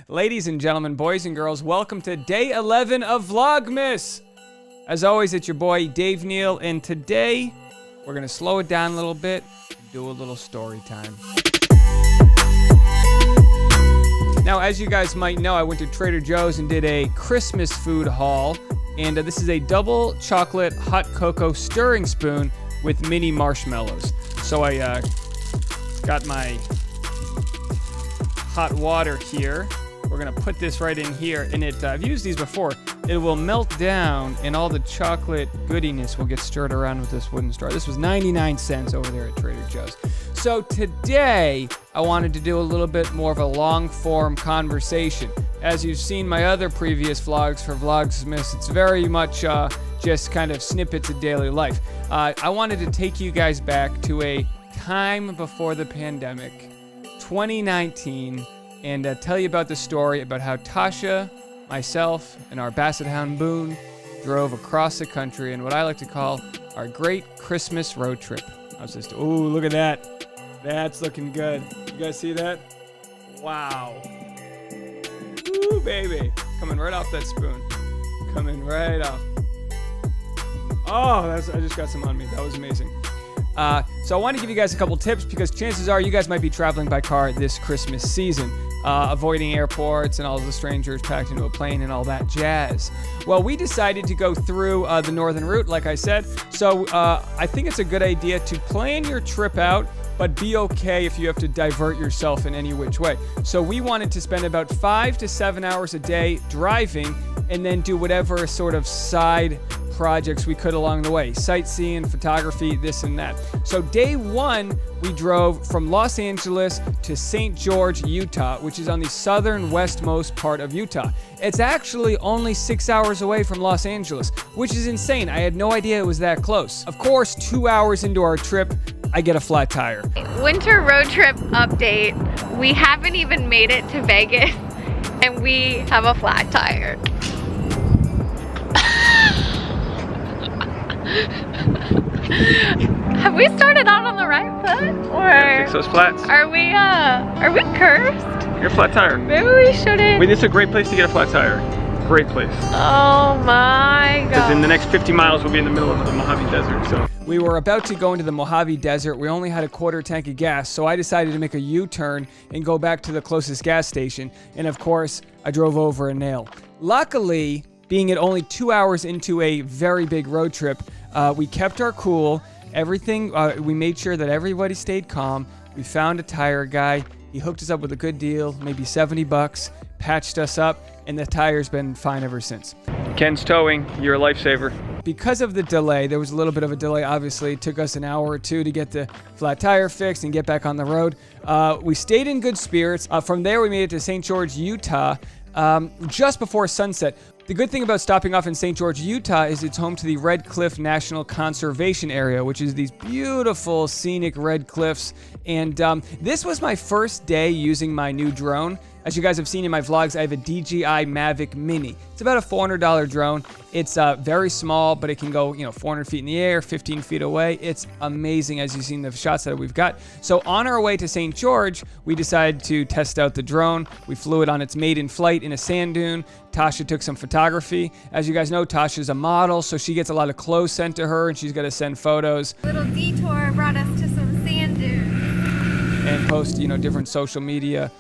Ladies and gentlemen, boys and girls, welcome to day 11 of VLOGMAS. As always, it's your boy, Dave Neal, and today we're going to slow it down a little bit and do a little story time. Now, as you guys might know, I went to Trader Joe's and did a Christmas food haul, and this is a double chocolate hot cocoa stirring spoon with mini marshmallows. So I got my hot water here. We're gonna put this right in here, and I've used these before. It will melt down, and all the chocolate goodiness will get stirred around with this wooden straw. This was 99 cents over there at Trader Joe's. So today, I wanted to do a little bit more of a long-form conversation. As you've seen my other previous vlogs for VLOGMAS, it's very much just kind of snippets of daily life. I wanted to take you guys back to a time before the pandemic, 2019, and tell you about the story about how Tasha, myself, and our Basset Hound Boone drove across the country in what I like to call our great Christmas road trip. I was just, ooh, look at that. That's looking good. You guys see that? Wow. Ooh, baby. Coming right off that spoon. Coming right off. Oh, I just got some on me. That was amazing. So I want to give you guys a couple tips because chances are you guys might be traveling by car this Christmas season, avoiding airports and all the strangers packed into a plane and all that jazz. Well, we decided to go through the northern route, like I said. So I think it's a good idea to plan your trip out, but be okay if you have to divert yourself in any which way. So we wanted to spend about 5 to 7 hours a day driving and then do whatever sort of side projects we could along the way. Sightseeing, photography, this and that. So day one, we drove from Los Angeles to St. George, Utah, which is on the southern westmost part of Utah. It's actually only 6 hours away from Los Angeles, which is insane. I had no idea it was that close. Of course, 2 hours into our trip, I get a flat tire. Winter road trip update. We haven't even made it to Vegas and we have a flat tire. Have we started out on the right foot, or Fix those flats. are we cursed? You're a flat tire. Maybe we shouldn't. Wait, this is a great place to get a flat tire. Great place. Oh my god. Because in the next 50 miles, we'll be in the middle of the Mojave Desert. So we were about to go into the Mojave Desert. We only had a quarter tank of gas, so I decided to make a U-turn and go back to the closest gas station. And of course, I drove over a nail. Luckily, being at only 2 hours into a very big road trip, we kept our cool. Everything, we made sure that everybody stayed calm. We found a tire guy. He hooked us up with a good deal, maybe 70 bucks, patched us up, and the tire's been fine ever since. Ken's towing, you're a lifesaver. Because of the delay, there was a little bit of a delay, obviously. It took us an hour or two to get the flat tire fixed and get back on the road. We stayed in good spirits. From there, we made it to St. George, Utah, just before sunset. The good thing about stopping off in St. George, Utah is it's home to the Red Cliff National Conservation Area, which is these beautiful scenic red cliffs. And this was my first day using my new drone. As you guys have seen in my vlogs, I have a DJI Mavic Mini. It's about a $400 drone. It's very small, but it can go 400 feet in the air, 15 feet away. It's amazing, as you've seen the shots that we've got. So on our way to St. George, we decided to test out the drone. We flew it on its maiden flight in a sand dune. Tasha took some photography. As you guys know, Tasha's a model, so she gets a lot of clothes sent to her, and she's got to send photos. Little detour brought us to some sand dunes. And post, different social media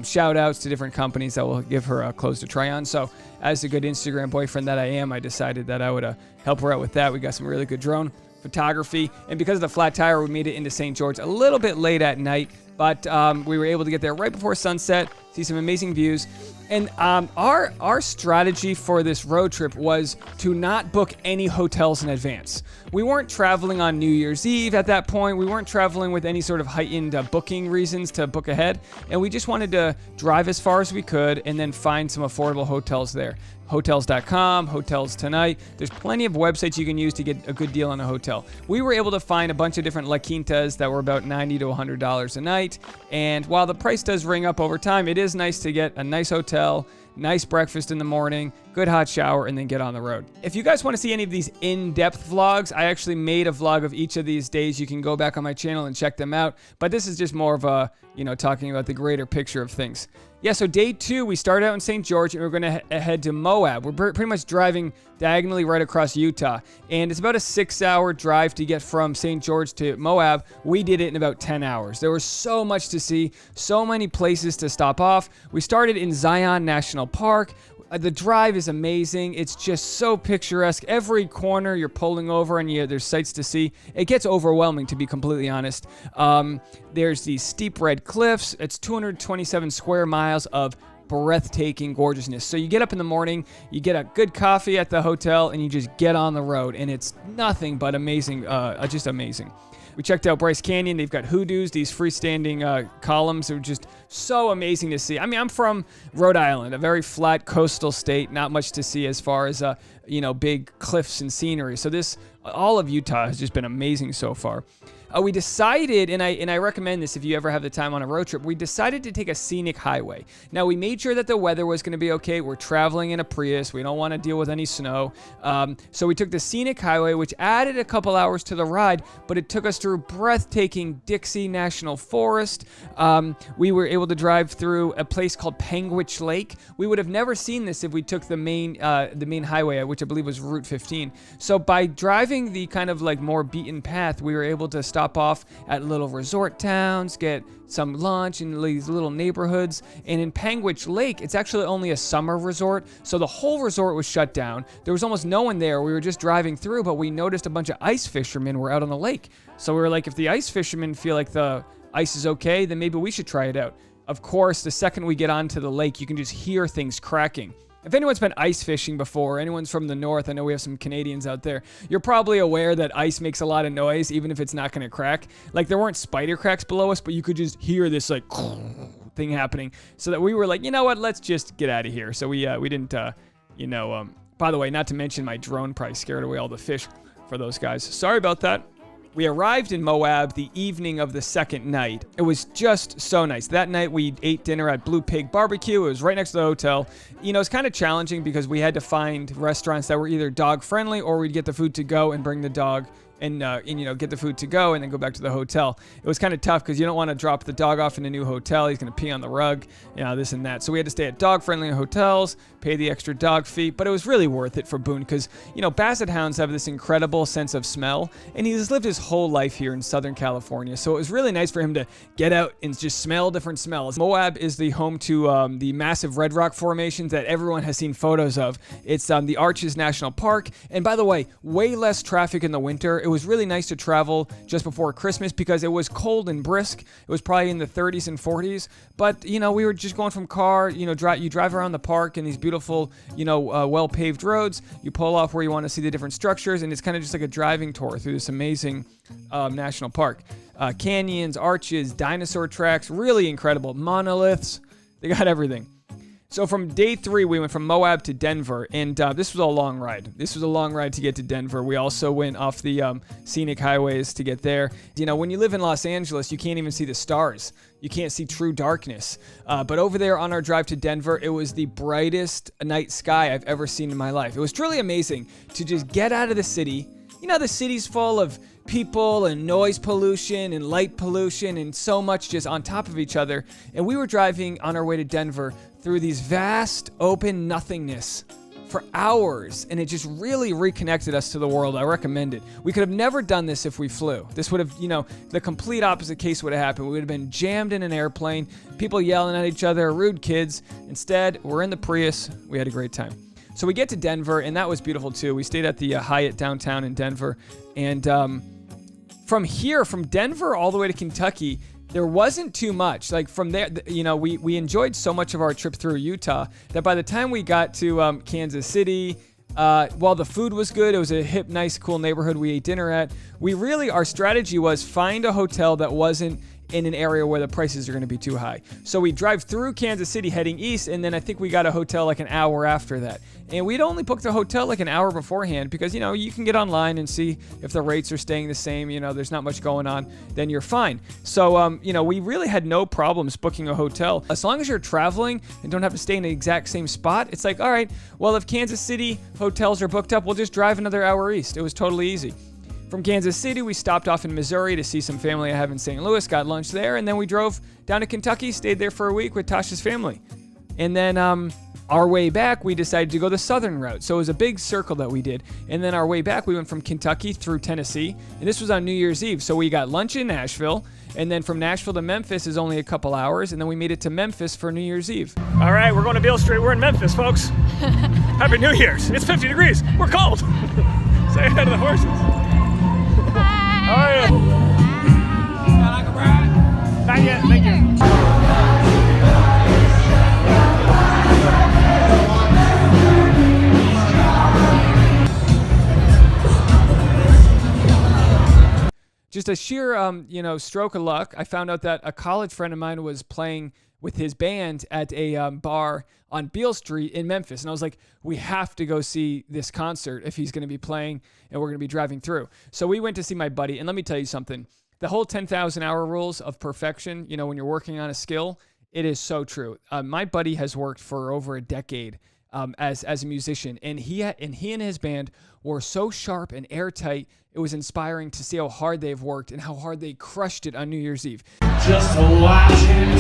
shout outs to different companies that will give her clothes to try on. So as a good Instagram boyfriend that I am, I decided that I would help her out with that. We got some really good drone photography. And because of the flat tire, we made it into St. George a little bit late at night, but we were able to get there right before sunset, see some amazing views. And our strategy for this road trip was to not book any hotels in advance. We weren't traveling on New Year's Eve at that point. We weren't traveling with any sort of heightened booking reasons to book ahead. And we just wanted to drive as far as we could and then find some affordable hotels there. Hotels.com, Hotels Tonight. There's plenty of websites you can use to get a good deal on a hotel. We were able to find a bunch of different La Quintas that were about $90 to $100 a night. And while the price does ring up over time, it is nice to get a nice hotel, nice breakfast in the morning, good hot shower, and then get on the road. If you guys want to see any of these in-depth vlogs, I actually made a vlog of each of these days. You can go back on my channel and check them out. But this is just more of a, talking about the greater picture of things. Yeah, so day 2, we started out in St. George, and we're going to head to Moab. We're pretty much driving diagonally right across Utah, and it's about a 6-hour drive to get from St. George to Moab. We did it in about 10 hours. There was so much to see, so many places to stop off. We started in Zion National Park. The drive is amazing. It's just so picturesque. Every corner you're pulling over and there's sights to see. It gets overwhelming, to be completely honest. There's these steep red cliffs. It's 227 square miles of breathtaking gorgeousness. So you get up in the morning, you get a good coffee at the hotel, and you just get on the road. And it's nothing but amazing, just amazing. We checked out Bryce Canyon. They've got hoodoos, these freestanding columns. They're just so amazing to see. I mean, I'm from Rhode Island, a very flat coastal state, not much to see as far as, big cliffs and scenery. So all of Utah has just been amazing so far. We decided, and I recommend this if you ever have the time on a road trip, we decided to take a scenic highway. Now, we made sure that the weather was going to be okay. We're traveling in a Prius. We don't want to deal with any snow. So we took the scenic highway, which added a couple hours to the ride, but it took us through breathtaking Dixie National Forest. We were able to drive through a place called Panguitch Lake. We would have never seen this if we took the main highway, which I believe was Route 15. So by driving the kind of like more beaten path, we were able to stop off at little resort towns, get some lunch in these little neighborhoods. And in Panguitch Lake, it's actually only a summer resort, so the whole resort was shut down. There was almost no one there. We were just driving through, but we noticed a bunch of ice fishermen were out on the lake. So we were like, if the ice fishermen feel like the ice is okay, then maybe we should try it out. Of course, the second we get onto the lake, you can just hear things cracking. If anyone's been ice fishing before, anyone's from the north, I know we have some Canadians out there, you're probably aware that ice makes a lot of noise, even if it's not going to crack. Like, there weren't spider cracks below us, but you could just hear this, like, thing happening. So that we were like, you know what, let's just get out of here. So we didn't, by the way, not to mention my drone probably scared away all the fish for those guys. Sorry about that. We arrived in Moab the evening of the second night. It was just so nice. That night we ate dinner at Blue Pig Barbecue. It was right next to the hotel. It's kind of challenging because we had to find restaurants that were either dog friendly or we'd get the food to go and bring the dog and get the food to go and then go back to the hotel. It was kind of tough because you don't want to drop the dog off in a new hotel. He's going to pee on the rug, this and that. So we had to stay at dog-friendly hotels, pay the extra dog fee, but it was really worth it for Boone because, Basset Hounds have this incredible sense of smell, and he's lived his whole life here in Southern California. So it was really nice for him to get out and just smell different smells. Moab is the home to the massive red rock formations that everyone has seen photos of. It's the Arches National Park, and by the way, way less traffic in the winter. It was really nice to travel just before Christmas because it was cold and brisk. It was probably in the 30s and 40s, but we were just going from car, you drive around the park in these beautiful, well-paved roads. You pull off where you want to see the different structures, and it's kind of just like a driving tour through this amazing national park. Canyons, arches, dinosaur tracks, really incredible. Monoliths, they got everything. So from day 3, we went from Moab to Denver, and this was a long ride. This was a long ride to get to Denver. We also went off the scenic highways to get there. When you live in Los Angeles, you can't even see the stars. You can't see true darkness. But over there on our drive to Denver, it was the brightest night sky I've ever seen in my life. It was truly amazing to just get out of the city. The city's full of people and noise pollution and light pollution and so much just on top of each other. And we were driving on our way to Denver through these vast open nothingness for hours, and it just really reconnected us to the world. I recommend it. We could have never done this if we flew. This would have, the complete opposite case would have happened. We would have been jammed in an airplane, people yelling at each other, rude kids. Instead, we're in the Prius. We had a great time. So we get to Denver, and that was beautiful too. We stayed at the Hyatt downtown in Denver, and from Denver all the way to Kentucky, there wasn't too much. Like from there, we enjoyed so much of our trip through Utah that by the time we got to Kansas City, while the food was good, it was a hip, nice, cool neighborhood we ate dinner at. Our strategy was find a hotel that wasn't in an area where the prices are going to be too high. So we drive through Kansas City heading east, and then I think we got a hotel like an hour after that. And we'd only booked the hotel like an hour beforehand because, you can get online and see if the rates are staying the same, there's not much going on, then you're fine. So, we really had no problems booking a hotel. As long as you're traveling and don't have to stay in the exact same spot, it's like, all right, well, if Kansas City hotels are booked up, we'll just drive another hour east. It was totally easy. From Kansas City, we stopped off in Missouri to see some family I have in St. Louis, got lunch there, and then we drove down to Kentucky, stayed there for a week with Tasha's family. And then our way back, we decided to go the southern route. So it was a big circle that we did. And then our way back, we went from Kentucky through Tennessee. And this was on New Year's Eve. So we got lunch in Nashville. And then from Nashville to Memphis is only a couple hours. And then we made it to Memphis for New Year's Eve. All right, we're going to Beale Street. We're in Memphis, folks. Happy New Year's. It's 50 degrees. We're cold. Say hi to the horses. Hi. How are you? Like a ride? Not yet. Thank you. Just a sheer, stroke of luck. I found out that a college friend of mine was playing with his band at a bar on Beale Street in Memphis. And I was like, we have to go see this concert if he's going to be playing and we're going to be driving through. So we went to see my buddy. And let me tell you something. The whole 10,000 hour rules of perfection, when you're working on a skill, it is so true. My buddy has worked for over a decade as a musician, and he and his band were so sharp and airtight. It was inspiring to see how hard they've worked and how hard they crushed it on New Year's Eve. Just a watching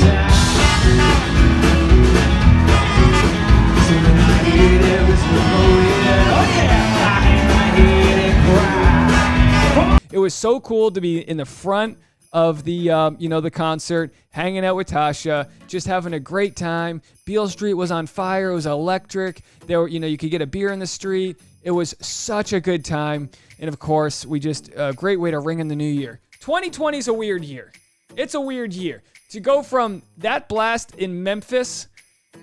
It was so cool to be in the front of the the concert, hanging out with Tasha, just having a great time. Beale Street was on fire. It was electric. There were, you could get a beer in the street. It was such a good time. And of course, we just a great way to ring in the new year. 2020 is a weird year. It's a weird year. To go from that blast in Memphis,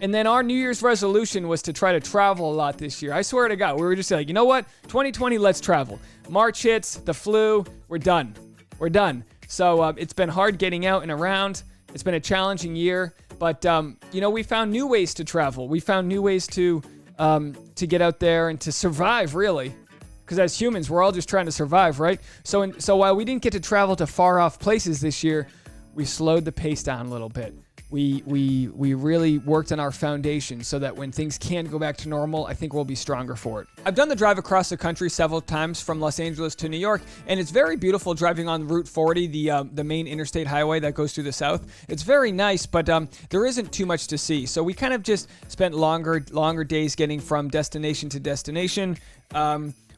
and then our New Year's resolution was to try to travel a lot this year. I swear to God, we were just like, you know what? 2020, let's travel. March hits, the flu, we're done. We're done. So it's been hard getting out and around. It's been a challenging year, but we found new ways to travel. We found new ways to get out there and to survive, really. Because as humans, we're all just trying to survive, right? So while we didn't get to travel to far off places this year, we slowed the pace down a little bit. We really worked on our foundation so that when things can go back to normal, I think we'll be stronger for it. I've done the drive across the country several times from Los Angeles to New York, and it's very beautiful driving on Route 40, the main interstate highway that goes through the south. It's very nice, but there isn't too much to see. So we kind of just spent longer days getting from destination to destination.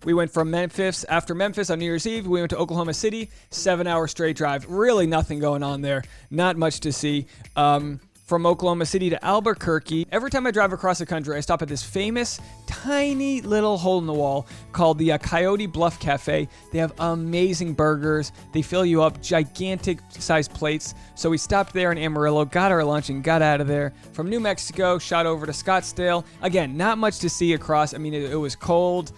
We went from Memphis. After Memphis on New Year's Eve, we went to Oklahoma City, 7-hour straight drive. Really nothing going on there. Not much to see. From Oklahoma City to Albuquerque, every time I drive across the country, I stop at this famous, tiny little hole in the wall called the Coyote Bluff Cafe. They have amazing burgers. They fill you up, gigantic sized plates. So we stopped there in Amarillo, got our lunch, and got out of there. From New Mexico, shot over to Scottsdale. Again, not much to see across. I mean, it was cold,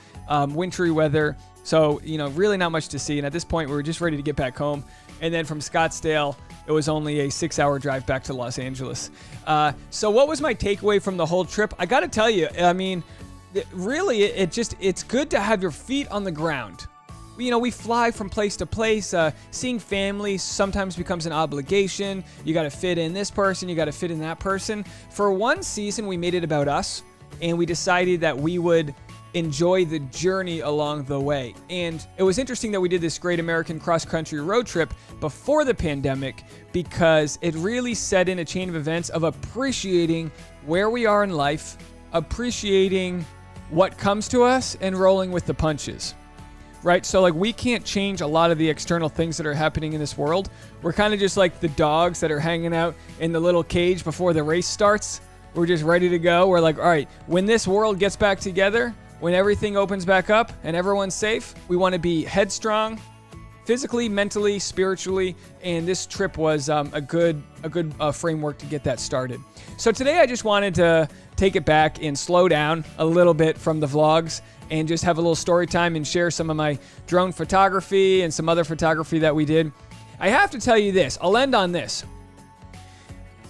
wintry weather. So, really not much to see. And at this point, we were just ready to get back home. And then from Scottsdale, it was only a 6-hour drive back to Los Angeles. So what was my takeaway from the whole trip? I got to tell you, I mean, really, it's good to have your feet on the ground. We fly from place to place. Seeing family sometimes becomes an obligation. You got to fit in this person. You got to fit in that person. For one season, we made it about us, and we decided that we would enjoy the journey along the way. And it was interesting that we did this great American cross-country road trip before the pandemic, because it really set in a chain of events of appreciating where we are in life, appreciating what comes to us, and rolling with the punches. Right? So we can't change a lot of the external things that are happening in this world. We're kind of just like the dogs that are hanging out in the little cage before the race starts. We're just ready to go. We're like, all right, when this world gets back together, when everything opens back up and everyone's safe, we want to be headstrong, physically, mentally, spiritually, and this trip was a good framework to get that started. So today I just wanted to take it back and slow down a little bit from the vlogs and just have a little story time and share some of my drone photography and some other photography that we did. I have to tell you this. I'll end on this.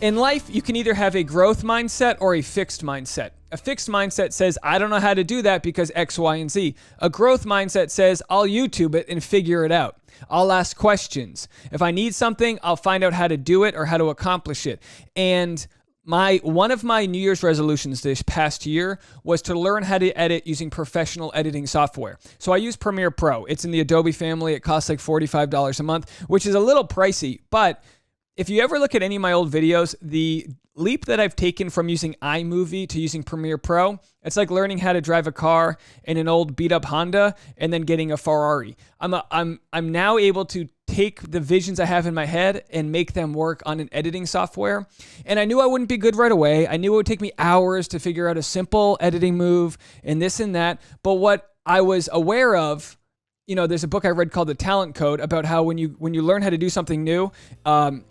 In life, you can either have a growth mindset or a fixed mindset. A fixed mindset says, I don't know how to do that because X, Y, and Z. A growth mindset says, I'll YouTube it and figure it out. I'll ask questions. If I need something, I'll find out how to do it or how to accomplish it. And One of my New Year's resolutions this past year was to learn how to edit using professional editing software. So I use Premiere Pro. It's in the Adobe family. It costs like $45 a month, which is a little pricey. But if you ever look at any of my old videos, the leap that I've taken from using iMovie to using Premiere Pro, it's like learning how to drive a car in an old beat up Honda and then getting a Ferrari. I'm now able to take the visions I have in my head and make them work on an editing software. And I knew I wouldn't be good right away. I knew it would take me hours to figure out a simple editing move and this and that. But what I was aware of, there's a book I read called The Talent Code about how when you learn how to do something new,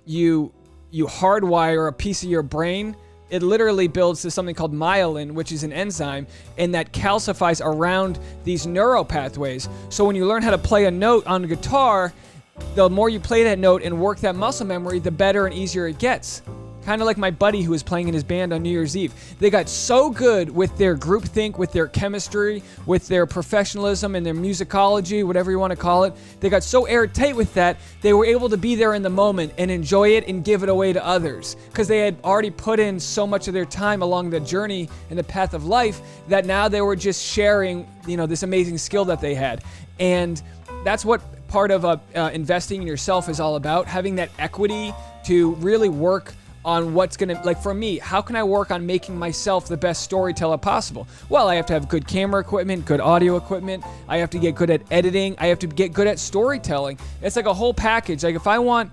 you hardwire a piece of your brain. It literally builds to something called myelin, which is an enzyme, and that calcifies around these neural pathways. So when you learn how to play a note on a guitar, the more you play that note and work that muscle memory, the better and easier it gets. Kind of like my buddy who was playing in his band on New Year's Eve. They got so good with their groupthink, with their chemistry, with their professionalism and their musicology, whatever you want to call it. They got so airtight with that, they were able to be there in the moment and enjoy it and give it away to others. Because they had already put in so much of their time along the journey and the path of life that now they were just sharing, this amazing skill that they had. And that's what part of investing in yourself is all about, having that equity to really work on what's going to, like for me, how can I work on making myself the best storyteller possible? Well, I have to have good camera equipment, good audio equipment. I have to get good at editing. I have to get good at storytelling. It's like a whole package. Like if I want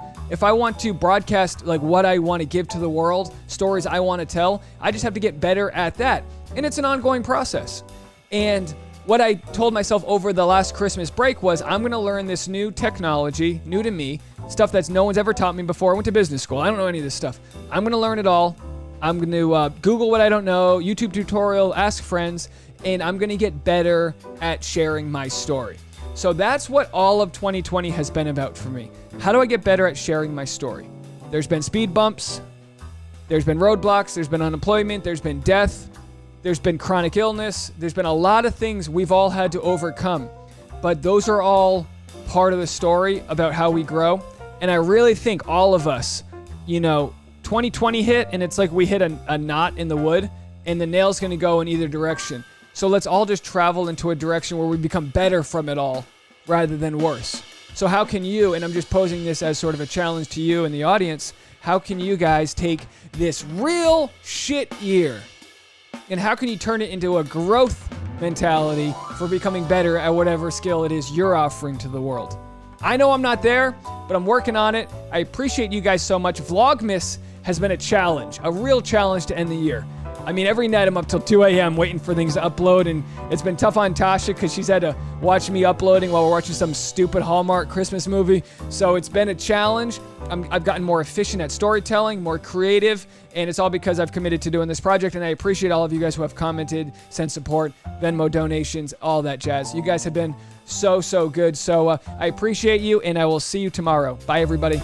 to broadcast like what I want to give to the world, stories I want to tell, I just have to get better at that. And it's an ongoing process. And what I told myself over the last Christmas break was I'm going to learn this new technology, new to me, stuff that no one's ever taught me before. I went to business school. I don't know any of this stuff. I'm going to learn it all. I'm going to Google what I don't know, YouTube tutorial, ask friends, and I'm going to get better at sharing my story. So that's what all of 2020 has been about for me. How do I get better at sharing my story? There's been speed bumps. There's been roadblocks. There's been unemployment. There's been death. There's been chronic illness. There's been a lot of things we've all had to overcome. But those are all part of the story about how we grow. And I really think all of us, 2020 hit and it's like we hit a knot in the wood and the nail's going to go in either direction. So let's all just travel into a direction where we become better from it all rather than worse. So how can you, and I'm just posing this as sort of a challenge to you and the audience, how can you guys take this real shit year and how can you turn it into a growth mentality for becoming better at whatever skill it is you're offering to the world? I know I'm not there, but I'm working on it. I appreciate you guys so much. VLOGMAS has been a challenge, a real challenge to end the year. I mean, every night I'm up till 2 a.m. waiting for things to upload, and it's been tough on Tasha because she's had to watch me uploading while we're watching some stupid Hallmark Christmas movie. So it's been a challenge. I've gotten more efficient at storytelling, more creative, and it's all because I've committed to doing this project, and I appreciate all of you guys who have commented, sent support, Venmo donations, all that jazz. You guys have been so good. So I appreciate you, and I will see you tomorrow. Bye, everybody.